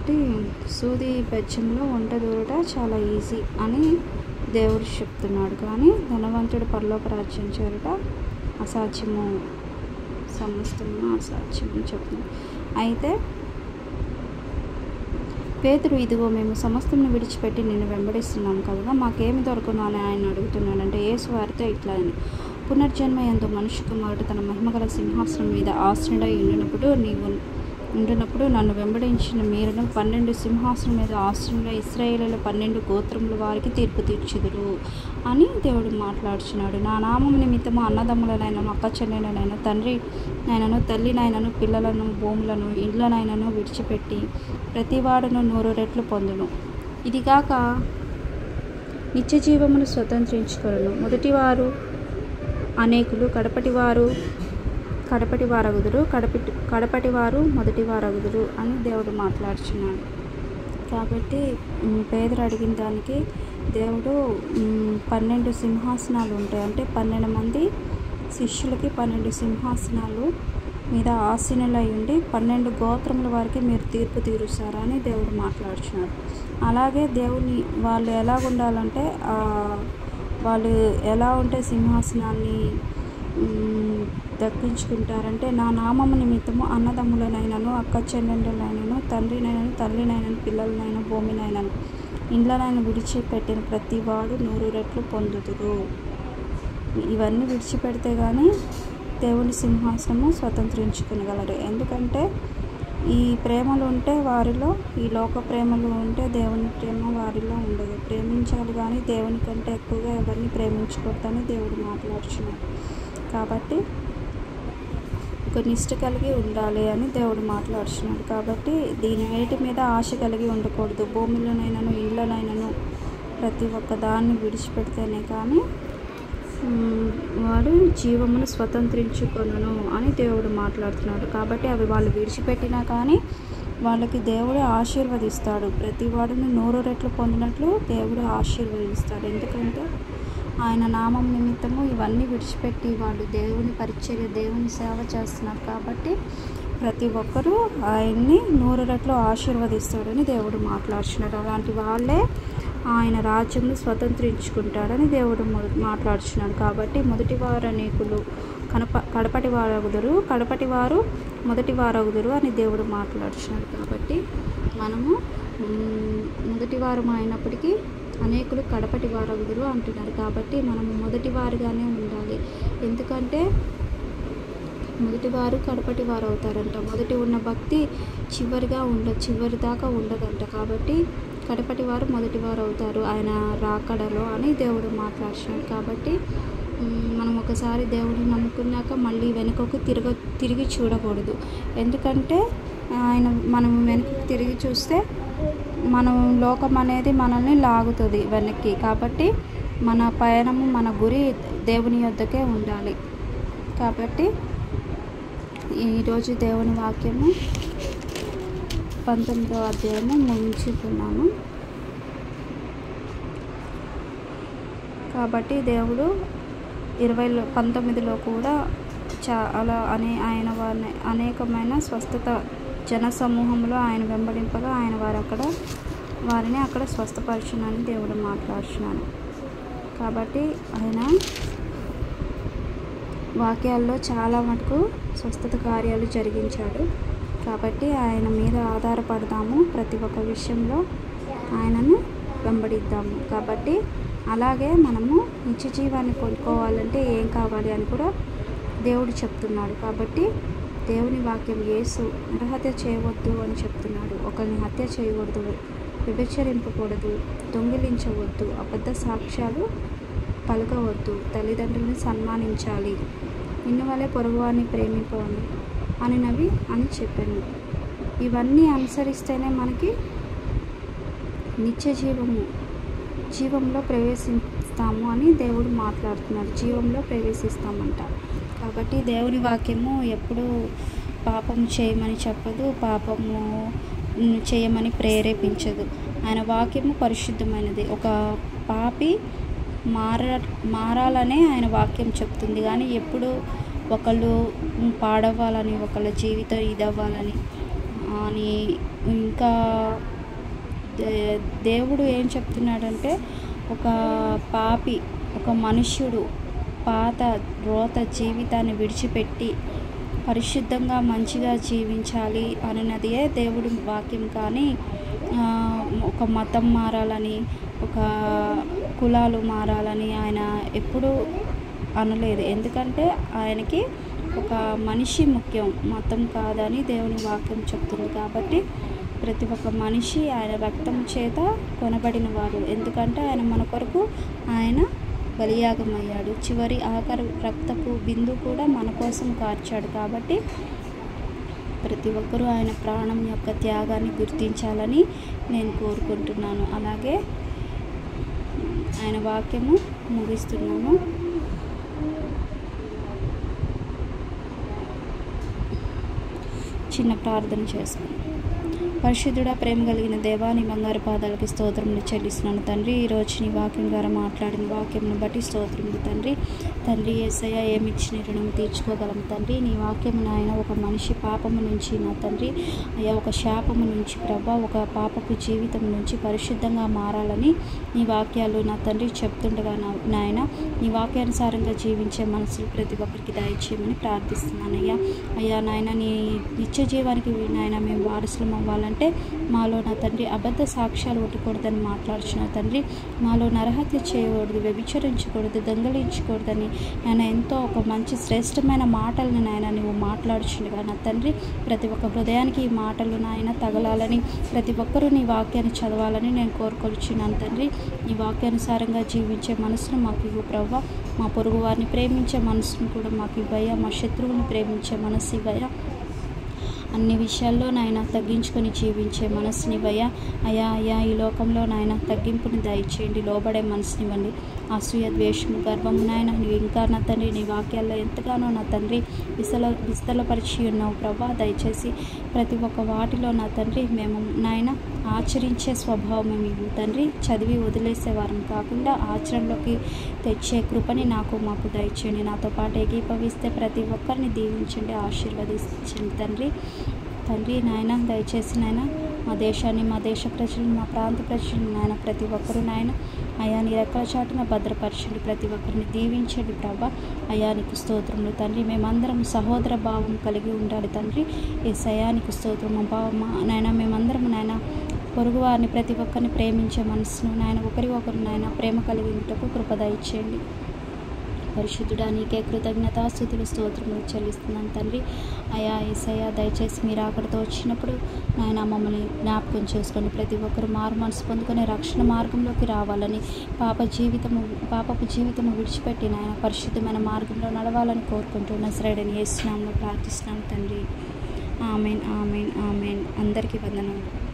కాబట్టి సూది బెచ్చంలో వంట దూరట చాలా ఈజీ అని దేవుడు చెప్తున్నాడు. కానీ ధనవంతుడు పరలోక రాజ్యం చేరుట అసాధ్యము, సమస్తము అసాధ్యము చెప్తున్నాడు. అయితే పేతురు, ఇదిగో మేము సమస్తమును విడిచిపెట్టి నిన్ను వెంబడిస్తున్నాం కదా, మాకేమి దొరకను అని ఆయన అడుగుతున్నాడు. అంటే యేసు వారితో ఇట్లా అని, పునర్జన్మ యందు మనుష్య కుమారుడు తన మహిమగల సింహాసనం మీద ఆసీనుడై ఉండినప్పుడు నన్ను వెంబడించిన మీరును 12 సింహాసనం మీద ఆసీనుడై ఇశ్రాయేలులో 12 గోత్రముల వారికి తీర్పు తీర్చుదురు అని దేవుడు మాట్లాడుచున్నాడు. నా నామము నిమిత్తము అన్నదమ్ములనైనను అక్క చెల్లెలనైనా తండ్రి నైనను తల్లి నైనను పిల్లలను భూములను ఇండ్లనైనను విడిచిపెట్టి ప్రతివాడును 100 రెట్లు పొందును. ఇదిగాక నిత్య జీవమును స్వతంత్రించుకొనును. మొదటివారు అనేకులు, కడపటివారగుదురు, కడపటివారు మొదటివారగుదురు అని దేవుడు మాట్లాడుచున్నాడు. కాబట్టి పేదరు అడిగిన దానికి దేవుడు 12 సింహాసనాలు ఉంటాయి, అంటే 12 మంది శిష్యులకి 12 సింహాసనాలు మీద ఆసీనులై ఉండి 12 గోత్రముల వారికి మీరు తీర్పు తీరుస్తారా అని దేవుడు మాట్లాడుచున్నాడు. అలాగే దేవుని వాళ్ళు ఎలాగుండాలంటే వాళ్ళు ఎలా ఉంటే సింహాసనాన్ని దక్కించుకుంటారంటే, నా నామము నిమిత్తము అన్నదమ్ములనైనను అక్క చెల్లెండ్రులైనను తండ్రినైనను తల్లినైనను పిల్లలనైనా భూమినైనను ఇండ్లనైనా విడిచిపెట్టిన ప్రతి వాడు 100 రెట్లు పొందుదురు. ఇవన్నీ విడిచిపెడితే కానీ దేవుని సింహాసనము స్వతంత్రించుకునగలరు. ఎందుకంటే ఈ ప్రేమలు ఉంటే వారిలో, ఈ లోక ప్రేమలు ఉంటే దేవుని ప్రేమ వారిలో ఉండదు. ప్రేమించాలి కానీ దేవుని కంటే ఎక్కువగా ఎవరిని ప్రేమించకూడదని దేవుడు మాట్లాడుచున్నాడు. కాబట్టి ఒక నిష్ట కలిగి ఉండాలి అని దేవుడు మాట్లాడుచున్నాడు. కాబట్టి దీని వేటి మీద ఆశ కలిగి ఉండకూడదు. భూమిలోనైనాను ఇండ్లనైనాను ప్రతి ఒక్క దాన్ని విడిచిపెడితేనే కానీ వాడు జీవమును స్వతంత్రించుకొనును అని దేవుడు మాట్లాడుతున్నాడు. కాబట్టి అవి వాళ్ళు విడిచిపెట్టినా కానీ వాళ్ళకి దేవుడు ఆశీర్వదిస్తాడు. ప్రతి వాడిని 100 రెట్లు పొందినట్లు దేవుడు ఆశీర్వదిస్తాడు. ఎందుకంటే ఆయన నామం నిమిత్తము ఇవన్నీ విడిచిపెట్టి వాళ్ళు దేవుని పరిచర్య, దేవుని సేవ చేస్తున్నారు. కాబట్టి ప్రతి ఒక్కరూ ఆయన్ని 100 రెట్లు ఆశీర్వదిస్తాడని దేవుడు మాట్లాడుచున్నాడు. అలాంటి వాళ్ళే ఆయన రాజ్యంను స్వతంత్రించుకుంటాడని దేవుడు మాట్లాడుచున్నాడు. కాబట్టి మొదటివారు అనేకులు, కడపటి వారగుదురు, కడపటివారు మొదటి వారగుదురు అని దేవుడు మాట్లాడుచున్నాడు. కాబట్టి మనము మొదటివారు అయినప్పటికీ అనేకులు కడపటి వారగుదురు అంటున్నారు. కాబట్టి మనము మొదటివారుగానే ఉండాలి. ఎందుకంటే మొదటివారు కడపటి వారు అవుతారంట. మొదటి ఉన్న భక్తి చివరి దాకా ఉండదంట. కాబట్టి కడపటి వారు మొదటివారు అవుతారు ఆయన రాకడలో అని దేవుడు మాట్లాడుతున్నాడు. కాబట్టి మనం ఒకసారి దేవుడిని నమ్ముకున్నాక మళ్ళీ వెనుకకు తిరిగి చూడకూడదు. ఎందుకంటే మనం వెనుకకు తిరిగి చూస్తే మనం లోకం అనేది మనల్ని లాగుతుంది వెనక్కి. కాబట్టి మన పయనము, మన గురి దేవుని యొద్దకే ఉండాలి. కాబట్టి ఈరోజు దేవుని వాక్యము 19వ అధ్యాయము ముగించుకున్నాను. కాబట్టి దేవుడు 19లో కూడా చాలా ఆయన వారిని అనేకమైన స్వస్థత జన సమూహంలో ఆయన వెంబడింపగా ఆయన వారిని అక్కడ స్వస్థపరచునని దేవుడు మాట్లాడుచున్నాను. కాబట్టి ఆయన వాక్యాల్లో చాలా మటుకు స్వస్థత కార్యాలు జరిగించాడు. కాబట్టి ఆయన మీద ఆధారపడదాము. ప్రతి ఒక్క విషయంలో ఆయనను వెంబడిద్దాము. కాబట్టి అలాగే మనము నిత్య జీవాన్ని పొందుకోవాలంటే ఏం కావాలి అని కూడా దేవుడు చెప్తున్నాడు. కాబట్టి దేవుని వాక్యం యేసు నరహత్య చేయవద్దు అని చెప్తున్నాడు. ఒకరిని హత్య చేయకూడదు, వ్యభిచరింపకూడదు, దొంగిలించవద్దు, అబద్ధ సాక్ష్యాలు పలకవద్దు, తల్లిదండ్రులను సన్మానించాలి, నిన్ను వలె పొరుగువారిని ప్రేమింపవను అని చెప్పాను. ఇవన్నీ అనుసరిస్తేనే మనకి నిత్య జీవంలో ప్రవేశిస్తాము అని దేవుడు మాట్లాడుతున్నాడు. జీవంలో ప్రవేశిస్తామంట. కాబట్టి దేవుని వాక్యము ఎప్పుడూ పాపం చేయమని చెప్పదు, పాపము చేయమని ప్రేరేపించదు. ఆయన వాక్యము పరిశుద్ధమైనది. ఒక పాపి మారాలనే ఆయన వాక్యం చెప్తుంది. కానీ ఎప్పుడు ఒకళ్ళు పాడవ్వాలని, ఒకళ్ళ జీవితం ఇదవ్వాలని అని ఇంకా దేవుడు ఏం చెప్తున్నాడంటే, ఒక పాపి, ఒక మనుష్యుడు పాత రోత జీవితాన్ని విడిచిపెట్టి పరిశుద్ధంగా మంచిగా జీవించాలి అన్నదే దేవుడి వాక్యం. కానీ ఒక మతం మారాలని, ఒక కులాలు మారాలని ఆయన ఎప్పుడూ అనలేదు. ఎందుకంటే ఆయనకి ఒక మనిషి ముఖ్యం, మతం కాదని దేవుని వాక్యం చెప్తుంది. కాబట్టి ప్రతి ఒక్క మనిషి ఆయన రక్తం చేత కొనబడిన వారు. ఎందుకంటే ఆయన మన కొరకు ఆయన బలియాగం అయ్యాడు. చివరి ఆఖరి రక్తపు బిందు కూడా మన కోసం కార్చాడు. కాబట్టి ప్రతి ఒక్కరూ ఆయన ప్రాణం యొక్క త్యాగాన్ని గుర్తించాలని నేను కోరుకుంటున్నాను. అలాగే ఆయన వాక్యము ముగిస్తున్నాను. చిన్న ప్రార్థన చేసుకుని. పరిశుద్ధుడా, ప్రేమ కలిగిన దేవా, నీ బంగారు పాదాలకి స్తోత్రములు చెల్లిస్తున్నాను తండ్రి. ఈరోజు నీ వాక్యం ద్వారా మాట్లాడిన వాక్యంను బట్టి స్తోత్రములు తండ్రి. తండ్రి యేసయ్య, ఏమిచ్చిన రుణం తీర్చుకోగలం తండ్రి. నీ వాక్యము నాయన ఒక మనిషి పాపము నుంచి నా తండ్రి అయ్యా, ఒక శాపము నుంచి ప్రభా, ఒక పాపపు జీవితం నుంచి పరిశుద్ధంగా మారాలని నీ వాక్యాలు నా తండ్రి చెప్తుండగా నాయన నీ వాక్యానుసారంగా జీవించే మనసులు ప్రతి ఒక్కరికి దయచేయమని ప్రార్థిస్తున్నానయ్యా. అయ్యా నాయన, నీ నిత్య జీవానికి నాయన మేము వారసులం అవ్వాలని అంటే మాలో నా తండ్రి అబద్ధ సాక్ష్యాలు కొట్టకూడదని మాట్లాడుచున్న తండ్రి, మాలో నరహత్య చేయకూడదు, వ్యభిచరించకూడదు, దొంగలించకూడదని ఆయన ఎంతో ఒక మంచి శ్రేష్టమైన మాటలను నాయన నువ్వు మాట్లాడుచుండగా నా తండ్రి, ప్రతి ఒక్క హృదయానికి ఈ మాటలు నాయన తగలాలని, ప్రతి ఒక్కరూ నీ వాక్యాన్ని చదవాలని నేను కోరుకొచ్చున్నాను తండ్రి. ఈ వాక్యానుసారంగా జీవించే మనసును మాకు ఇవ్వు ప్రవ్వా. మా పొరుగు వారిని ప్రేమించే మనసును కూడా మాకు ఇవ్వయ్యా. మా శత్రువుని ప్రేమించే మనసు ఇవ్వయ్యా. అన్ని విషయాల్లో నాయన తగ్గించుకొని జీవించే మనసునివ్వయ్యా. అయ్యా ఈ లోకంలో నాయన తగ్గింపుని దయచేయండి, లోబడే మనసునివ్వండి. అసూయ, ద్వేషము, గర్వము నాయన నువ్వు ఇంకా నా తండ్రి నీ వాక్యాల్లో ఎంతగానో నా తండ్రి విస్తలపరిచి ఉన్నావు ప్రభా. దయచేసి ప్రతి ఒక్క వాటిలో నా తండ్రి మేము నాయన ఆచరించే స్వభావం మేము ఇవ్వు తండ్రి. చదివి వదిలేసే వారం కాకుండా ఆచరణలోకి తెచ్చే కృపని మాకు దయచేయండి. నాతో పాటు ఏకీభవిస్తే ప్రతి ఒక్కరిని దీవించండి, ఆశీర్వదించండి తండ్రి నాయన. దయచేసి నాయన మా దేశాన్ని, మా దేశ ప్రజలను, మా ప్రాంత ప్రజలను నాయన ప్రతి ఒక్కరూ నాయన అయ్యా నీ రెక్కల చాటున భద్రపరచండి, ప్రతి ఒక్కరిని దీవించండి ప్రభా. అయ్యా నీకు స్తోత్రములు తండ్రి. మేమందరం సహోదర భావం కలిగి ఉండాలి తండ్రి. యేసయ్యా నీకు స్తోత్రము నాయన. మేమందరం నాయన పొరుగు వారిని ప్రతి ఒక్కరిని ప్రేమించే మనసును నాయన ఒకరికొకరు నాయన ప్రేమ కలిగి ఉంటకు కృప దయచేయండి. పరిశుద్ధుడా, నీకే కృతజ్ఞతాస్తుతులు స్తోత్రములు చెల్లిస్తున్నాను తండ్రి. అయ్యా యేసయ్యా, దయచేసి మీరు అక్కడితో వచ్చినప్పుడు నాయన మమ్మల్ని జ్ఞాపకం చేసుకోండి. ప్రతి ఒక్కరు మారు మనసు పొందుకొని రక్షణ మార్గంలోకి రావాలని, పాపపు జీవితము విడిచిపెట్టి నాయన పరిశుద్ధమైన మార్గంలో నడవాలని కోరుకుంటున్న శ్రేణిని యేసు నామములో ప్రార్థిస్తున్నాను తండ్రి. Amen, amen, amen. అందరికీ వందనాలు.